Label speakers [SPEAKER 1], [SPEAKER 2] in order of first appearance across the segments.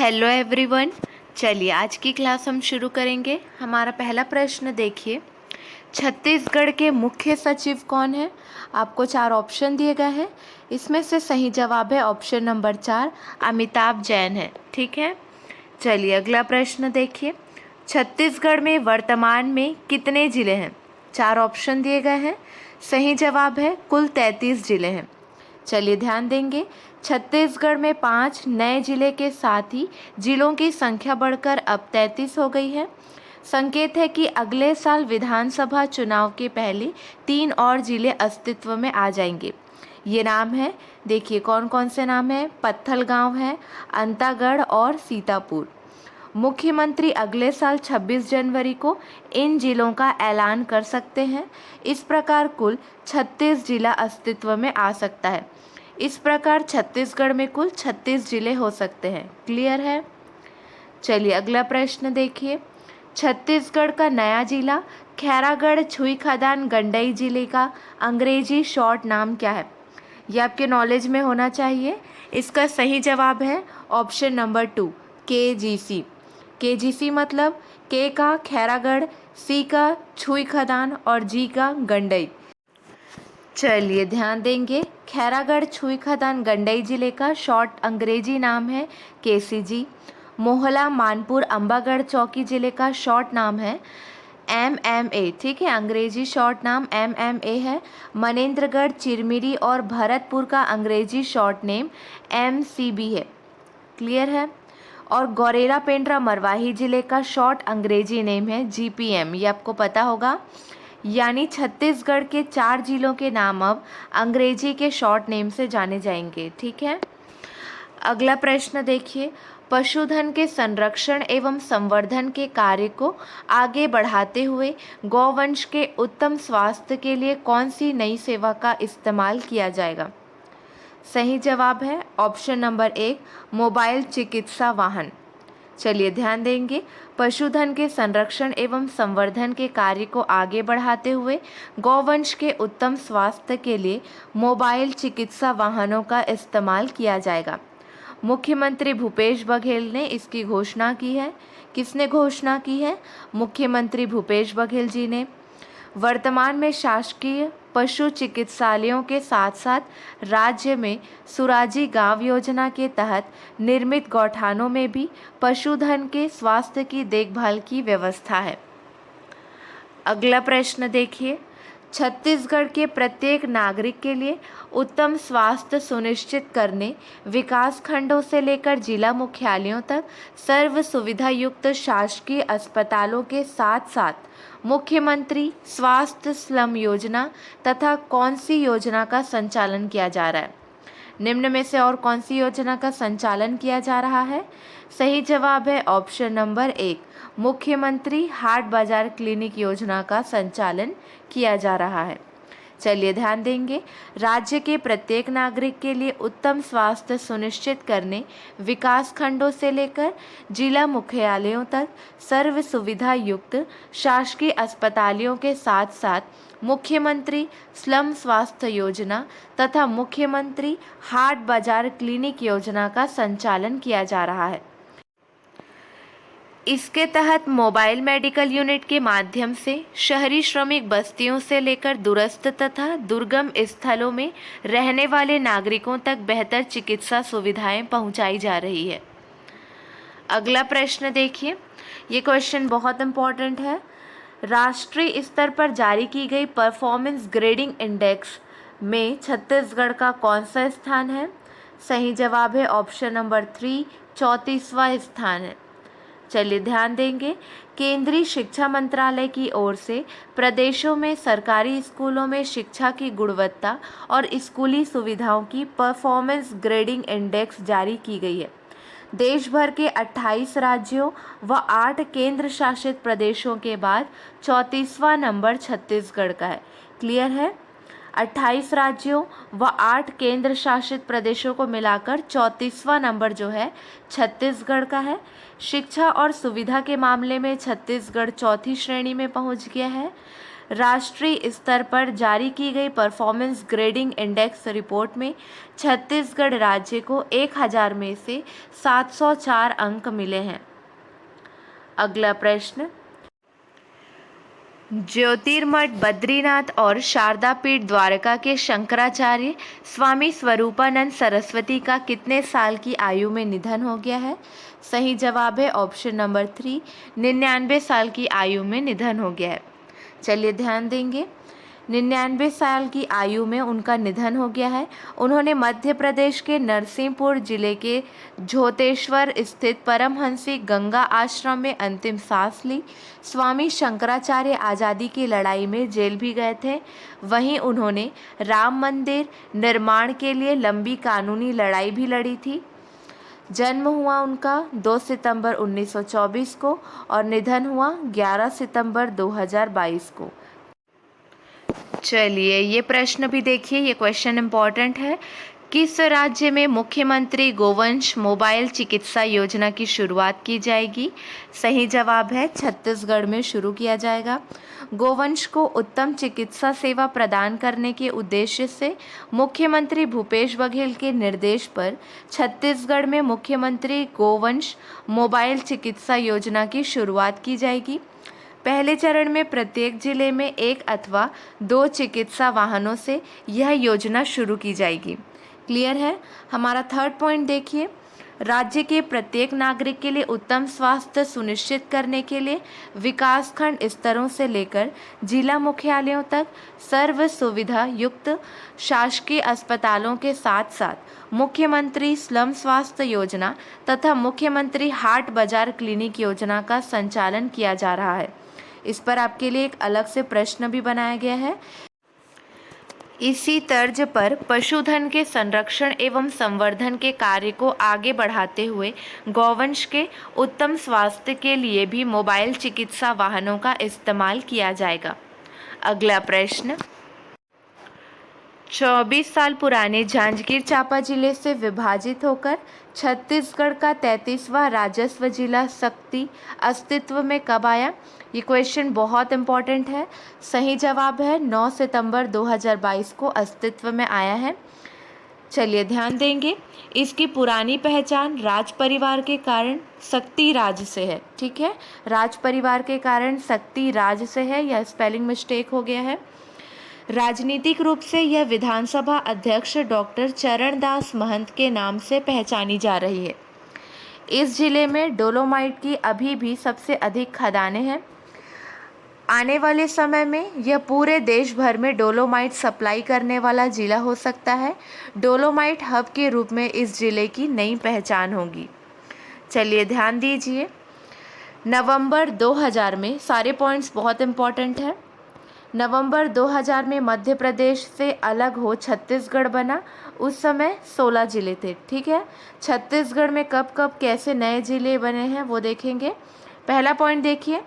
[SPEAKER 1] Hello everyone. चलिए आज की क्लास हम शुरू करेंगे। हमारा पहला प्रश्न देखिए, छत्तीसगढ़ के मुख्य सचिव कौन है? आपको 4 ऑप्शन दिए गए हैं। इसमें से सही जवाब है ऑप्शन नंबर 4, अमिताभ जैन है। ठीक है, चलिए अगला प्रश्न देखिए, छत्तीसगढ़ में वर्तमान में कितने जिले हैं? 4 ऑप्शन दिए गए हैं। सही जवाब है कुल 33 जिले हैं। चलिए ध्यान देंगे, छत्तीसगढ़ में 5 नए जिले के साथ ही जिलों की संख्या बढ़कर अब 33 हो गई है। संकेत है कि अगले साल विधानसभा चुनाव के पहले 3 और जिले अस्तित्व में आ जाएंगे। ये नाम है, देखिए कौन कौन से नाम है। पत्थलगांव है, अंतागढ़ और सीतापुर। मुख्यमंत्री अगले साल 26 जनवरी को इन जिलों का ऐलान कर सकते हैं। इस प्रकार कुल 36 जिला अस्तित्व में आ सकता है। इस प्रकार छत्तीसगढ़ में कुल 36 जिले हो सकते हैं। क्लियर है? चलिए अगला प्रश्न देखिए, छत्तीसगढ़ का नया जिला खैरागढ़ छुई खदान गंडई जिले का अंग्रेजी शॉर्ट नाम क्या है? ये आपके नॉलेज में होना चाहिए। इसका सही जवाब है ऑप्शन नंबर 2, KGC। KGC मतलब के का खैरागढ़, सी का छुई खदान और जी का गंडई। चलिए ध्यान देंगे, खैरागढ़ छुई खदान गंडई जिले का शॉर्ट अंग्रेजी नाम है KCG। मोहला मानपुर अंबागढ़ चौकी जिले का शॉर्ट नाम है MMA। ठीक है, अंग्रेजी शॉर्ट नाम MMA है। मनेन्द्रगढ़ चिरमिरी और भरतपुर का अंग्रेजी शॉर्ट नेम MCB है। क्लियर है? और गौरेला पेंड्रा मरवाही जिले का शॉर्ट अंग्रेजी नेम है GPM। ये आपको पता होगा। यानी छत्तीसगढ़ के 4 जिलों के नाम अब अंग्रेजी के शॉर्ट नेम से जाने जाएंगे। ठीक है, अगला प्रश्न देखिए, पशुधन के संरक्षण एवं संवर्धन के कार्य को आगे बढ़ाते हुए गौवंश के उत्तम स्वास्थ्य के लिए कौन सी नई सेवा का इस्तेमाल किया जाएगा? सही जवाब है ऑप्शन नंबर 1, मोबाइल चिकित्सा वाहन। चलिए ध्यान देंगे, पशुधन के संरक्षण एवं संवर्धन के कार्य को आगे बढ़ाते हुए गौवंश के उत्तम स्वास्थ्य के लिए मोबाइल चिकित्सा वाहनों का इस्तेमाल किया जाएगा। मुख्यमंत्री भूपेश बघेल ने इसकी घोषणा की है। किसने घोषणा की है? मुख्यमंत्री भूपेश बघेल जी ने। वर्तमान में शासकीय पशु चिकित्सालयों के साथ साथ राज्य में सुराजी गांव योजना के तहत निर्मित गौठानों में भी पशुधन के स्वास्थ्य की देखभाल की व्यवस्था है। अगला प्रश्न देखिए, छत्तीसगढ़ के प्रत्येक नागरिक के लिए उत्तम स्वास्थ्य सुनिश्चित करने विकास खंडों से लेकर जिला मुख्यालयों तक सर्व सुविधा युक्त शासकीय अस्पतालों के साथ साथ मुख्यमंत्री स्वास्थ्य स्लम योजना तथा कौन सी योजना का संचालन किया जा रहा है? निम्न में से और कौन सी योजना का संचालन किया जा रहा है? सही जवाब है ऑप्शन नंबर 1, मुख्यमंत्री हाट बाजार क्लिनिक योजना का संचालन किया जा रहा है। चलिए ध्यान देंगे, राज्य के प्रत्येक नागरिक के लिए उत्तम स्वास्थ्य सुनिश्चित करने विकास खंडों से लेकर जिला मुख्यालयों तक सर्व सुविधा युक्त शासकीय अस्पतालों के साथ साथ मुख्यमंत्री स्लम स्वास्थ्य योजना तथा मुख्यमंत्री हाट बाजार क्लिनिक योजना का संचालन किया जा रहा है। इसके तहत मोबाइल मेडिकल यूनिट के माध्यम से शहरी श्रमिक बस्तियों से लेकर दूरस्थ तथा दुर्गम स्थलों में रहने वाले नागरिकों तक बेहतर चिकित्सा सुविधाएं पहुंचाई जा रही है। अगला प्रश्न देखिए, ये क्वेश्चन बहुत इंपॉर्टेंट है। राष्ट्रीय स्तर पर जारी की गई परफॉर्मेंस ग्रेडिंग इंडेक्स में छत्तीसगढ़ का कौन सा स्थान है? सही जवाब है ऑप्शन नंबर 3, 34वां स्थान है। चलिए ध्यान देंगे, केंद्रीय शिक्षा मंत्रालय की ओर से प्रदेशों में सरकारी स्कूलों में शिक्षा की गुणवत्ता और स्कूली सुविधाओं की परफॉर्मेंस ग्रेडिंग इंडेक्स जारी की गई है। देश भर के 28 राज्यों व 8 केंद्र शासित प्रदेशों के बाद 34वां नंबर छत्तीसगढ़ का है। क्लियर है? 28 राज्यों व 8 केंद्र शासित प्रदेशों को मिलाकर 34वां नंबर जो है छत्तीसगढ़ का है। शिक्षा और सुविधा के मामले में छत्तीसगढ़ चौथी श्रेणी में पहुंच गया है। राष्ट्रीय स्तर पर जारी की गई परफॉर्मेंस ग्रेडिंग इंडेक्स रिपोर्ट में छत्तीसगढ़ राज्य को 1000 में से 704 अंक मिले हैं। अगला प्रश्न, ज्योतिर्मठ बद्रीनाथ और शारदा पीठ द्वारका के शंकराचार्य स्वामी स्वरूपानंद सरस्वती का कितने साल की आयु में निधन हो गया है? सही जवाब है ऑप्शन नंबर 3, 99 साल की आयु में निधन हो गया है। चलिए ध्यान देंगे, 99 साल की आयु में उनका निधन हो गया है। उन्होंने मध्य प्रदेश के नरसिंहपुर जिले के झोतेश्वर स्थित परमहंसी गंगा आश्रम में अंतिम सांस ली। स्वामी शंकराचार्य आज़ादी की लड़ाई में जेल भी गए थे। वहीं उन्होंने राम मंदिर निर्माण के लिए लंबी कानूनी लड़ाई भी लड़ी थी। जन्म हुआ उनका 2 सितंबर 1924 को और निधन हुआ 11 सितंबर 2022 को। चलिए ये प्रश्न भी देखिए, ये क्वेश्चन इम्पॉर्टेंट है। किस राज्य में मुख्यमंत्री गोवंश मोबाइल चिकित्सा योजना की शुरुआत की जाएगी? सही जवाब है छत्तीसगढ़ में शुरू किया जाएगा। गोवंश को उत्तम चिकित्सा सेवा प्रदान करने के उद्देश्य से मुख्यमंत्री भूपेश बघेल के निर्देश पर छत्तीसगढ़ में मुख्यमंत्री गोवंश मोबाइल चिकित्सा योजना की शुरुआत की जाएगी। पहले चरण में प्रत्येक जिले में 1 अथवा 2 चिकित्सा वाहनों से यह योजना शुरू की जाएगी। क्लियर है? हमारा थर्ड पॉइंट देखिए, राज्य के प्रत्येक नागरिक के लिए उत्तम स्वास्थ्य सुनिश्चित करने के लिए विकासखंड स्तरों से लेकर जिला मुख्यालयों तक सर्व सुविधा युक्त शासकीय अस्पतालों के साथ साथ मुख्यमंत्री स्लम स्वास्थ्य योजना तथा मुख्यमंत्री हाट बाजार क्लिनिक योजना का संचालन किया जा रहा है। इस पर आपके लिए एक अलग से प्रश्न भी बनाया गया है। इसी तर्ज पर पशुधन के संरक्षण एवं संवर्धन के कार्य को आगे बढ़ाते हुए गौवंश के उत्तम स्वास्थ्य के लिए भी मोबाइल चिकित्सा वाहनों का इस्तेमाल किया जाएगा। अगला प्रश्न, 24 साल पुराने जांजगीर चांपा जिले से विभाजित होकर छत्तीसगढ़ का 33वां राजस्व जिला सक्ती अस्तित्व में कब आया? ये क्वेश्चन बहुत इम्पॉर्टेंट है। सही जवाब है 9 सितंबर 2022 को अस्तित्व में आया है। चलिए ध्यान देंगे, इसकी पुरानी पहचान राज परिवार के कारण सक्ती राज से है। ठीक है, राज परिवार के कारण सक्ती राज से है, यह स्पेलिंग मिस्टेक हो गया है। राजनीतिक रूप से यह विधानसभा अध्यक्ष डॉक्टर चरणदास महंत के नाम से पहचानी जा रही है। इस जिले में डोलोमाइट की अभी भी सबसे अधिक खदानें हैं। आने वाले समय में यह पूरे देश भर में डोलोमाइट सप्लाई करने वाला जिला हो सकता है। डोलोमाइट हब के रूप में इस जिले की नई पहचान होगी। चलिए ध्यान दीजिए, नवंबर 2000 में, सारे पॉइंट्स बहुत इम्पॉर्टेंट है। नवंबर 2000 में मध्य प्रदेश से अलग हो छत्तीसगढ़ बना। उस समय 16 जिले थे। ठीक है, छत्तीसगढ़ में कब कब कैसे नए जिले बने हैं वो देखेंगे। पहला पॉइंट देखिए।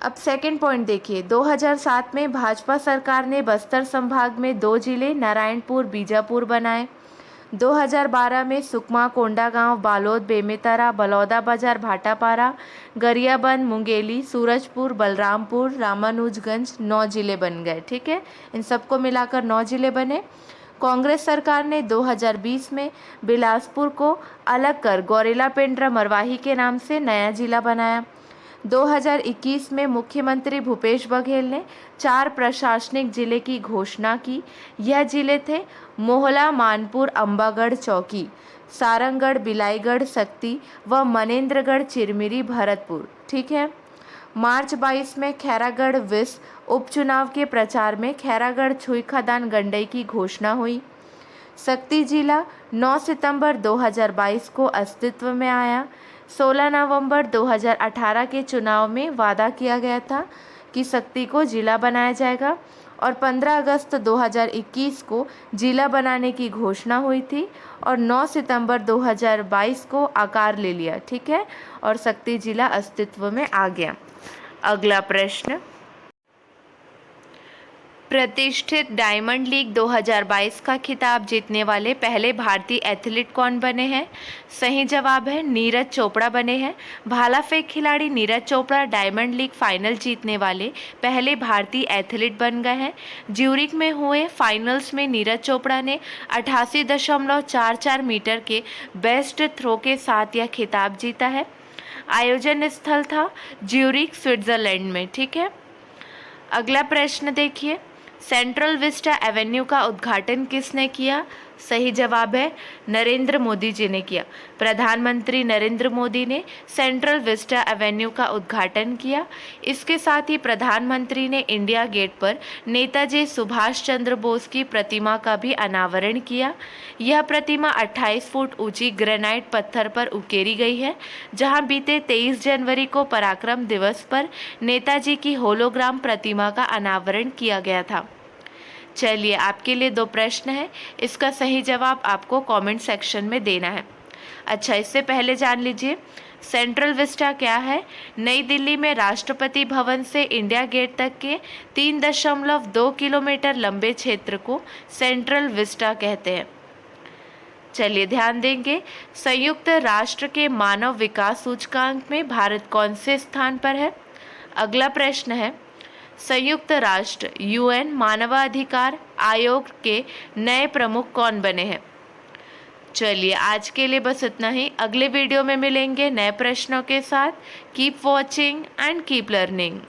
[SPEAKER 1] अब सेकंड पॉइंट देखिए, 2007 में भाजपा सरकार ने बस्तर संभाग में 2 जिले नारायणपुर बीजापुर बनाए। 2012 में सुकमा, कोंडागांव, बालोद, बेमेतरा, बलौदाबाजार, भाटापारा, गरियाबंद, मुंगेली, सूरजपुर, बलरामपुर, रामानुजगंज 9 जिले बन गए। ठीक है, इन सबको मिलाकर 9 जिले बने। कांग्रेस सरकार ने 2020 में बिलासपुर को अलग कर गौरेला पेंड्रा मरवाही के नाम से नया जिला बनाया। 2021 में मुख्यमंत्री भूपेश बघेल ने 4 प्रशासनिक जिले की घोषणा की। यह जिले थे मोहला, मानपुर, अंबागढ़, चौकी, सारंगढ़, बिलाईगढ़, सक्ती व मनेन्द्रगढ़, चिरमिरी, भरतपुर। ठीक है, मार्च 22 में खैरागढ़ विस उपचुनाव के प्रचार में खैरागढ़ छुई खदान गंडई की घोषणा हुई। सक्ती जिला 9 सितंबर 2022 को अस्तित्व में आया। 16 नवंबर 2018 के चुनाव में वादा किया गया था कि सक्ती को जिला बनाया जाएगा और 15 अगस्त 2021 को जिला बनाने की घोषणा हुई थी और 9 सितंबर 2022 को आकार ले लिया। ठीक है, और सक्ती जिला अस्तित्व में आ गया। अगला प्रश्न, प्रतिष्ठित डायमंड लीग 2022 का खिताब जीतने वाले पहले भारतीय एथलीट कौन बने हैं? सही जवाब है नीरज चोपड़ा बने हैं। भाला फेंक खिलाड़ी Neeraj Chopra diamond league final जीतने वाले पहले भारतीय एथलीट बन गए हैं। ज्यूरिख में हुए फाइनल्स में नीरज चोपड़ा ने 88.44 मीटर के बेस्ट थ्रो के साथ यह खिताब जीता है। आयोजन स्थल था ज्यूरिख, स्विट्जरलैंड में। ठीक है, अगला प्रश्न देखिए, सेंट्रल विस्टा एवेन्यू का उद्घाटन किसने किया? सही जवाब है नरेंद्र मोदी जी ने किया। प्रधानमंत्री नरेंद्र मोदी ने सेंट्रल विस्टा एवेन्यू का उद्घाटन किया। इसके साथ ही प्रधानमंत्री ने इंडिया गेट पर नेताजी सुभाष चंद्र बोस की प्रतिमा का भी अनावरण किया। यह प्रतिमा 28 फुट ऊंची ग्रेनाइट पत्थर पर उकेरी गई है, जहां बीते 23 जनवरी को पराक्रम दिवस पर नेताजी की होलोग्राम प्रतिमा का अनावरण किया गया था। चलिए, आपके लिए 2 प्रश्न हैं, इसका सही जवाब आपको कमेंट सेक्शन में देना है। अच्छा, इससे पहले जान लीजिए सेंट्रल विस्टा क्या है। नई दिल्ली में राष्ट्रपति भवन से इंडिया गेट तक के 3.2 किलोमीटर लंबे क्षेत्र को सेंट्रल विस्टा कहते हैं। चलिए ध्यान देंगे, संयुक्त राष्ट्र के मानव विकास सूचकांक में भारत कौन से स्थान पर है? अगला प्रश्न है, संयुक्त राष्ट्र UN मानवाधिकार आयोग के नए प्रमुख कौन बने हैं? चलिए, आज के लिए बस इतना ही। अगले वीडियो में मिलेंगे नए प्रश्नों के साथ। Keep watching and keep learning.